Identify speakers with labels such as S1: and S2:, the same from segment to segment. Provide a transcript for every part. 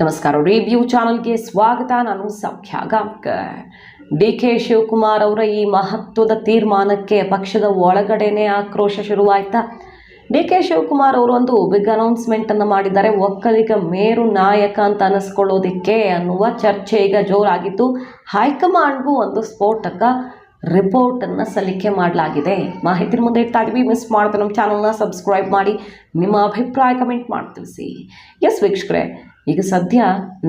S1: ನಮಸ್ಕಾರ. ರಿವ್ಯೂ ಚಾನಲ್ಗೆ ಸ್ವಾಗತ. ನಾನು ಸೌಖ್ಯ ಗಾಂವ್ಕರ್. ಡಿ.ಕೆ. ಶಿವಕುಮಾರ್ ಅವರ ಈ ಮಹತ್ವದ ತೀರ್ಮಾನಕ್ಕೆ ಪಕ್ಷದ ಒಳಗಡೆನೆ ಆಕ್ರೋಶ ಶುರುವಾಯ್ತಾ? ಡಿ.ಕೆ. ಶಿವಕುಮಾರ್ ಅವರು ಒಂದು ಬಿಗ್ ಅನೌನ್ಸ್ಮೆಂಟ್ ಅನ್ನು ಮಾಡಿದ್ದಾರೆ. ಒಕ್ಕಲಿಗ ಮೇರು ನಾಯಕ ಅಂತ ಅನಿಸ್ಕೊಳ್ಳೋದಿಕ್ಕೆ ಅನ್ನುವ ಚರ್ಚೆ ಈಗ ಜೋರಾಗಿದ್ದು, ಹೈಕಮಾಂಡ್ಗೂ ಒಂದು ಸ್ಫೋಟಕ ರಿಪೋರ್ಟನ್ನು ಸಲ್ಲಿಕೆ ಮಾಡಲಾಗಿದೆ. ಮಾಹಿತಿ ಮುಂದೆ ಇಡ್ತಾ ಇದ್ದೀವಿ. ಮಿಸ್ ಮಾಡಿದ್ರೆ ನಮ್ಮ ಚಾನಲ್ನ ಸಬ್ಸ್ಕ್ರೈಬ್ ಮಾಡಿ, ನಿಮ್ಮ ಅಭಿಪ್ರಾಯ ಕಮೆಂಟ್ ಮಾಡಿ ತಿಳಿಸಿ. ಎಸ್ ವೀಕ್ಷಕರೇ, ಈಗ ಸದ್ಯ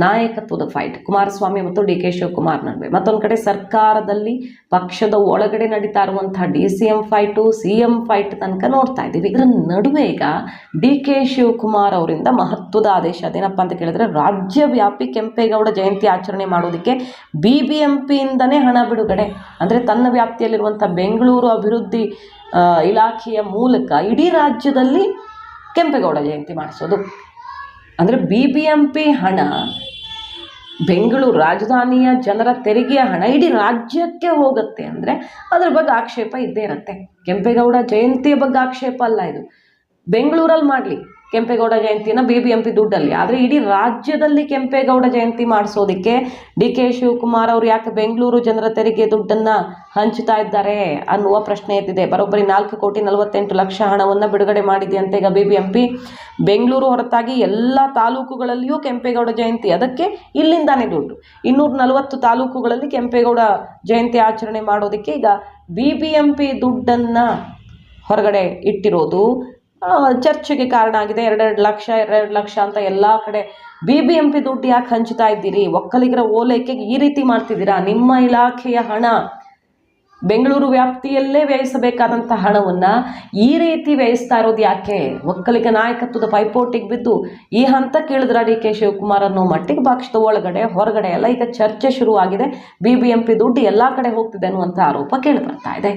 S1: ನಾಯಕತ್ವದ ಫೈಟ್ ಕುಮಾರಸ್ವಾಮಿ ಮತ್ತು ಡಿ.ಕೆ. ಶಿವಕುಮಾರ್ ನಡುವೆ, ಮತ್ತೊಂದು ಕಡೆ ಸರ್ಕಾರದಲ್ಲಿ ಪಕ್ಷದ ಒಳಗಡೆ ನಡೀತಾ ಇರುವಂತಹ DCM ಫೈಟು, CM ಫೈಟ್ ತನಕ ನೋಡ್ತಾ ಇದ್ದೀವಿ. ಇದರ ನಡುವೆ ಈಗ ಡಿ.ಕೆ. ಶಿವಕುಮಾರ್ ಅವರಿಂದ ಮಹತ್ವದ ಆದೇಶ. ಅದೇನಪ್ಪ ಅಂತ ಕೇಳಿದ್ರೆ, ರಾಜ್ಯವ್ಯಾಪಿ ಕೆಂಪೇಗೌಡ ಜಯಂತಿ ಆಚರಣೆ ಮಾಡೋದಕ್ಕೆ BBMPಯಿಂದನೇ ಹಣ ಬಿಡುಗಡೆ. ಅಂದರೆ ತನ್ನ ವ್ಯಾಪ್ತಿಯಲ್ಲಿರುವಂಥ ಬೆಂಗಳೂರು ಅಭಿವೃದ್ಧಿ ಇಲಾಖೆಯ ಮೂಲಕ ಇಡೀ ರಾಜ್ಯದಲ್ಲಿ ಕೆಂಪೇಗೌಡ ಜಯಂತಿ ಮಾಡಿಸೋದು. ಅಂದರೆ BBMP ಹಣ, ಬೆಂಗಳೂರು ರಾಜಧಾನಿಯ ಜನರ ತೆರಿಗೆಯ ಹಣ ಇಡೀ ರಾಜ್ಯಕ್ಕೆ ಹೋಗುತ್ತೆ. ಅಂದರೆ ಅದ್ರ ಬಗ್ಗೆ ಆಕ್ಷೇಪ ಇದ್ದೇ ಇರುತ್ತೆ. ಕೆಂಪೇಗೌಡ ಜಯಂತಿಯ ಬಗ್ಗೆ ಆಕ್ಷೇಪ ಅಲ್ಲ ಇದು. ಬೆಂಗಳೂರಲ್ಲಿ ಮಾಡಲಿ ಕೆಂಪೇಗೌಡ ಜಯಂತಿನ BBMP ದುಡ್ಡಲ್ಲಿ, ಆದರೆ ಇಡೀ ರಾಜ್ಯದಲ್ಲಿ ಕೆಂಪೇಗೌಡ ಜಯಂತಿ ಮಾಡಿಸೋದಕ್ಕೆ ಡಿ.ಕೆ. ಶಿವಕುಮಾರ್ ಅವರು ಯಾಕೆ ಬೆಂಗಳೂರು ಜನರ ತೆರಿಗೆ ದುಡ್ಡನ್ನು ಹಂಚುತ್ತಾ ಇದ್ದಾರೆ ಅನ್ನುವ ಪ್ರಶ್ನೆ ಎದ್ದಿದೆ. ಬರೋಬ್ಬರಿ 4,48,00,000 ಹಣವನ್ನು ಬಿಡುಗಡೆ ಮಾಡಿದೆಯಂತೆ ಈಗ BBMP. ಬೆಂಗಳೂರು ಹೊರತಾಗಿ ಎಲ್ಲ ತಾಲೂಕುಗಳಲ್ಲಿಯೂ ಕೆಂಪೇಗೌಡ ಜಯಂತಿ, ಅದಕ್ಕೆ ಇಲ್ಲಿಂದಾನೇ ದುಡ್ಡು. 240 ತಾಲೂಕುಗಳಲ್ಲಿ ಕೆಂಪೇಗೌಡ ಜಯಂತಿ ಆಚರಣೆ ಮಾಡೋದಕ್ಕೆ ಈಗ BBMP ದುಡ್ಡನ್ನು ಹೊರಗಡೆ ಇಟ್ಟಿರೋದು ಚರ್ಚೆಗೆ ಕಾರಣ ಆಗಿದೆ. 2 ಲಕ್ಷ ಅಂತ ಎಲ್ಲ ಕಡೆ BBMP ದುಡ್ಡು ಯಾಕೆ ಹಂಚುತ್ತಾ ಇದ್ದೀರಿ? ಒಕ್ಕಲಿಗರ ಓಲೈಕೆಗೆ ಈ ರೀತಿ ಮಾಡ್ತಿದ್ದೀರಾ? ನಿಮ್ಮ ಇಲಾಖೆಯ ಹಣ, ಬೆಂಗಳೂರು ವ್ಯಾಪ್ತಿಯಲ್ಲೇ ವ್ಯಯಿಸಬೇಕಾದಂಥ ಹಣವನ್ನು ಈ ರೀತಿ ವ್ಯಯಿಸ್ತಾ ಇರೋದು ಯಾಕೆ? ಒಕ್ಕಲಿಗ ನಾಯಕತ್ವದ ಪೈಪೋಟಿಗೆ ಬಿದ್ದು ಈ ಹಂತಕ್ಕೆ ಇಳಿದ್ರ ಡಿ.ಕೆ. ಶಿವಕುಮಾರ್ ಅನ್ನೋ ಮಟ್ಟಿಗೆ ಪಕ್ಷದ ಒಳಗಡೆ ಹೊರಗಡೆ ಎಲ್ಲ ಈಗ ಚರ್ಚೆ ಶುರುವಾಗಿದೆ. BBMP ದುಡ್ಡು ಎಲ್ಲ ಕಡೆ ಹೋಗ್ತಿದೆ ಅನ್ನುವಂಥ ಆರೋಪ ಕೇಳಿ ಬರ್ತಾ ಇದೆ.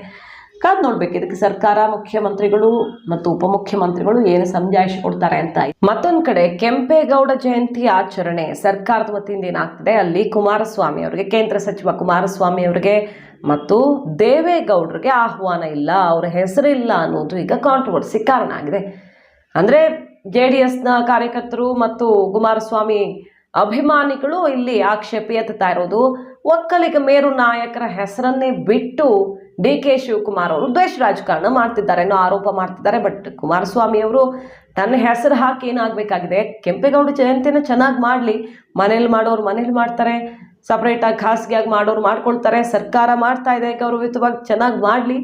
S1: ಕಾದು ನೋಡ್ಬೇಕು ಇದಕ್ಕೆ ಸರ್ಕಾರ, ಮುಖ್ಯಮಂತ್ರಿಗಳು ಮತ್ತು ಉಪಮುಖ್ಯಮಂತ್ರಿಗಳು ಏನು ಸಮಜಾಯಿಷಿ ಕೊಡ್ತಾರೆ ಅಂತ. ಮತ್ತೊಂದು ಕಡೆ ಕೆಂಪೇಗೌಡ ಜಯಂತಿ ಆಚರಣೆ ಸರ್ಕಾರದ ವತಿಯಿಂದ ಏನಾಗ್ತದೆ, ಅಲ್ಲಿ ಕುಮಾರಸ್ವಾಮಿ ಅವರಿಗೆ, ಕೇಂದ್ರ ಸಚಿವ ಕುಮಾರಸ್ವಾಮಿ ಅವರಿಗೆ ಮತ್ತು ದೇವೇಗೌಡರಿಗೆ ಆಹ್ವಾನ ಇಲ್ಲ, ಅವರ ಹೆಸರಿಲ್ಲ ಅನ್ನೋದು ಈಗ ಕಾಂಟ್ರವರ್ಸಿ ಕಾರಣ ಆಗಿದೆ. ಅಂದರೆ JDSನ ಕಾರ್ಯಕರ್ತರು ಮತ್ತು ಕುಮಾರಸ್ವಾಮಿ ಅಭಿಮಾನಿಗಳು ಇಲ್ಲಿ ಆಕ್ಷೇಪ ಎತ್ತುತ್ತಾ ಇರೋದು, ಒಕ್ಕಲಿಗ ಮೇರು ನಾಯಕರ ಹೆಸರನ್ನೇ ಬಿಟ್ಟು ಡಿ.ಕೆ. ಶಿವಕುಮಾರ್ ಅವರು ದ್ವೇಷ ರಾಜಕಾರಣ ಮಾಡ್ತಿದ್ದಾರೆ ಅನ್ನೋ ಆರೋಪ ಮಾಡ್ತಿದ್ದಾರೆ. ಬಟ್ ಕುಮಾರಸ್ವಾಮಿ ಅವರು ತನ್ನ ಹೆಸರು ಹಾಕಿ ಏನಾಗಬೇಕಾಗಿದೆ, ಕೆಂಪೇಗೌಡ ಜಯಂತಿನ ಚೆನ್ನಾಗಿ ಮಾಡಲಿ, ಮನೇಲಿ ಮಾಡೋರು ಮನೇಲಿ ಮಾಡ್ತಾರೆ, ಸಪ್ರೇಟಾಗಿ ಖಾಸಗಿಯಾಗಿ ಮಾಡೋರು ಮಾಡ್ಕೊಳ್ತಾರೆ, ಸರ್ಕಾರ ಮಾಡ್ತಾ ಇದೆ ಗೌರವಯುತವಾಗಿ ಚೆನ್ನಾಗಿ ಮಾಡಲಿ.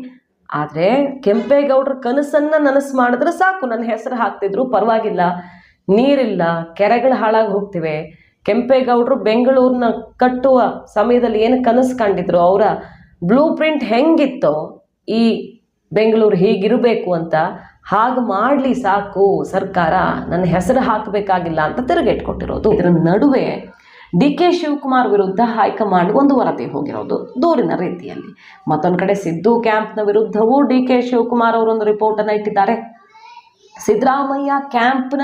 S1: ಆದರೆ ಕೆಂಪೇಗೌಡರ ಕನಸನ್ನು ನನಸು ಮಾಡಿದ್ರೆ ಸಾಕು, ನನ್ನ ಹೆಸರು ಹಾಕ್ತಿದ್ರು ಪರವಾಗಿಲ್ಲ, ನೀರಿಲ್ಲ, ಕೆರೆಗಳು ಹಾಳಾಗಿ ಹೋಗ್ತಿವೆ. ಕೆಂಪೇಗೌಡರು ಬೆಂಗಳೂರನ್ನ ಕಟ್ಟುವ ಸಮಯದಲ್ಲಿ ಏನು ಕನಸು ಕಂಡಿದ್ರು, ಅವರ ಬ್ಲೂ ಪ್ರಿಂಟ್ ಹೆಂಗಿತ್ತೋ ಈ ಬೆಂಗಳೂರು ಹೀಗಿರಬೇಕು ಅಂತ, ಹಾಗೆ ಮಾಡಲಿ ಸಾಕು ಸರ್ಕಾರ, ನನ್ನ ಹೆಸರು ಹಾಕಬೇಕಾಗಿಲ್ಲ ಅಂತ ತಿರುಗೇಟ್ಕೊಟ್ಟಿರೋದು. ಇದರ ನಡುವೆ ಡಿ.ಕೆ. ಶಿವಕುಮಾರ್ ವಿರುದ್ಧ ಹೈಕಮಾಂಡ್ ಒಂದು ವರದಿ ಹೋಗಿರೋದು ದೂರಿನ ರೀತಿಯಲ್ಲಿ. ಮತ್ತೊಂದು ಕಡೆ ಸಿದ್ದು ಕ್ಯಾಂಪ್ನ ವಿರುದ್ಧವೂ ಡಿ.ಕೆ. ಶಿವಕುಮಾರ್ ಅವರೊಂದು ರಿಪೋರ್ಟನ್ನು ಇಟ್ಟಿದ್ದಾರೆ. ಸಿದ್ದರಾಮಯ್ಯ ಕ್ಯಾಂಪ್ನ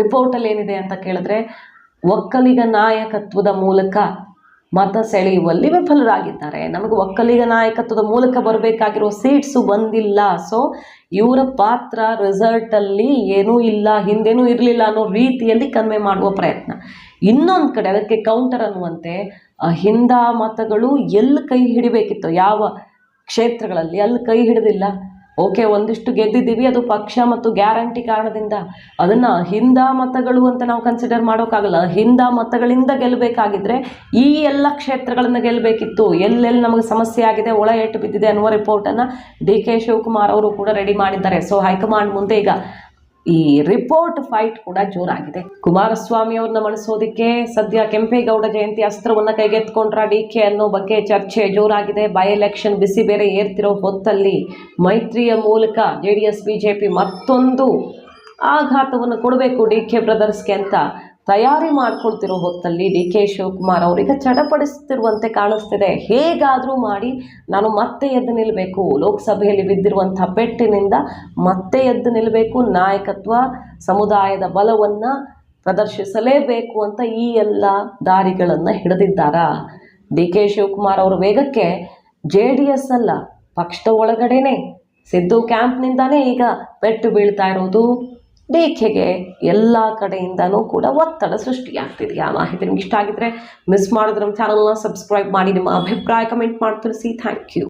S1: ರಿಪೋರ್ಟಲ್ಲಿ ಏನಿದೆ ಅಂತ ಕೇಳಿದ್ರೆ, ಒಕ್ಕಲಿಗ ನಾಯಕತ್ವದ ಮೂಲಕ ಮತ ಸೆಳೆಯುವಲ್ಲಿ ವಿಫಲರಾಗಿದ್ದಾರೆ. ನಮಗೆ ಒಕ್ಕಲಿಗ ನಾಯಕತ್ವದ ಮೂಲಕ ಬರಬೇಕಾಗಿರೋ ಸೀಟ್ಸು ಬಂದಿಲ್ಲ, ಸೊ ಇವರ ಪಾತ್ರ ರಿಸಲ್ಟಲ್ಲಿ ಏನೂ ಇಲ್ಲ, ಹಿಂದೇನೂ ಇರಲಿಲ್ಲ ಅನ್ನೋ ರೀತಿಯಲ್ಲಿ ಕನ್ವೆ ಮಾಡುವ ಪ್ರಯತ್ನ. ಇನ್ನೊಂದು ಕಡೆ ಅದಕ್ಕೆ ಕೌಂಟರ್ ಅನ್ನುವಂತೆ ಅಹಿಂದ ಮತಗಳು ಎಲ್ಲಿ ಕೈ ಹಿಡಿಬೇಕಿತ್ತು, ಯಾವ ಕ್ಷೇತ್ರಗಳಲ್ಲಿ ಅಲ್ಲಿ ಕೈ ಹಿಡಿದಿಲ್ಲ. ಓಕೆ, ಒಂದಿಷ್ಟು ಗೆದ್ದಿದ್ದೀವಿ, ಅದು ಪಕ್ಷ ಮತ್ತು ಗ್ಯಾರಂಟಿ ಕಾರಣದಿಂದ. ಅದನ್ನು ಅಹಿಂದ ಮತಗಳು ಅಂತ ನಾವು ಕನ್ಸಿಡರ್ ಮಾಡೋಕ್ಕಾಗಲ್ಲ. ಅಹಿಂದ ಮತಗಳಿಂದ ಗೆಲ್ಲಬೇಕಾಗಿದ್ರೆ ಈ ಎಲ್ಲ ಕ್ಷೇತ್ರಗಳನ್ನು ಗೆಲ್ಲಬೇಕಿತ್ತು. ಎಲ್ಲೆಲ್ಲಿ ನಮಗೆ ಸಮಸ್ಯೆ ಆಗಿದೆ, ಒಳ ಏಟು ಬಿದ್ದಿದೆ ಅನ್ನುವ ರಿಪೋರ್ಟನ್ನು ಡಿ.ಕೆ. ಶಿವಕುಮಾರ್ ಅವರು ಕೂಡ ರೆಡಿ ಮಾಡಿದ್ದಾರೆ. ಸೊ ಹೈಕಮಾಂಡ್ ಮುಂದೆ ಈಗ ಈ ರಿಪೋರ್ಟ್ ಫೈಟ್ ಕೂಡ ಜೋರಾಗಿದೆ. ಕುಮಾರಸ್ವಾಮಿ ಅವ್ರನ್ನ ಮಣಿಸೋದಕ್ಕೆ ಸದ್ಯ ಕೆಂಪೇಗೌಡ ಜಯಂತಿ ಅಸ್ತ್ರವನ್ನು ಕೈಗೆತ್ಕೊಂಡ್ರ ಡಿ.ಕೆ. ಅನ್ನೋ ಬಗ್ಗೆ ಚರ್ಚೆ ಜೋರಾಗಿದೆ. ಬೈ ಎಲೆಕ್ಷನ್ ಬಿಸಿ ಬೇರೆ ಏರ್ತಿರೋ ಹೊತ್ತಲ್ಲಿ ಮೈತ್ರಿಯ ಮೂಲಕ JDS BJP ಮತ್ತೊಂದು ಆಘಾತವನ್ನು ಕೊಡಬೇಕು ಡಿ.ಕೆ. ಬ್ರದರ್ಸ್ಗೆ ಅಂತ ತಯಾರಿ ಮಾಡ್ಕೊಳ್ತಿರೋ ಹೊತ್ತಲ್ಲಿ ಡಿ.ಕೆ. ಶಿವಕುಮಾರ್ ಅವರಿಗೆ ಚಡಪಡಿಸ್ತಿರುವಂತೆ ಕಾಣಿಸ್ತಿದೆ. ಹೇಗಾದರೂ ಮಾಡಿ ನಾನು ಮತ್ತೆ ಎದ್ದು ನಿಲ್ಲಬೇಕು, ಲೋಕಸಭೆಯಲ್ಲಿ ಬಿದ್ದಿರುವಂಥ ಪೆಟ್ಟಿನಿಂದ ಮತ್ತೆ ಎದ್ದು ನಿಲ್ಲಬೇಕು, ನಾಯಕತ್ವ ಸಮುದಾಯದ ಬಲವನ್ನು ಪ್ರದರ್ಶಿಸಲೇಬೇಕು ಅಂತ ಈ ಎಲ್ಲ ದಾರಿಗಳನ್ನು ಹಿಡಿದಿದ್ದಾರಾ? ಡಿ.ಕೆ. ಶಿವಕುಮಾರ್ ಅವರ ವೇಗಕ್ಕೆ JDS ಅಲ್ಲ, ಪಕ್ಷದ ಒಳಗಡೆನೆ ಸಿದ್ದು ಕ್ಯಾಂಪ್ನಿಂದಾನೇ ಈಗ ಪೆಟ್ಟು ಬೀಳ್ತಾ ಇರೋದು ಡಿಕೆಗೆ ಎಲ್ಲ ಕಡೆಯಿಂದನೂ ಕೂಡ ಒತ್ತಡ ಸೃಷ್ಟಿಯಾಗ್ತಿದೆ. ಆ ಮಾಹಿತಿ ನಿಮ್ಗೆ ಇಷ್ಟ ಆಗಿದ್ರೆ ಮಿಸ್ ಮಾಡಿದ್ರೆ ನಮ್ಮ ಚಾನಲ್ನ ಸಬ್ಸ್ಕ್ರೈಬ್ ಮಾಡಿ, ನಿಮ್ಮ ಅಭಿಪ್ರಾಯ ಕಮೆಂಟ್ ಮಾಡಿ ತಿಳಿಸಿ. Thank you.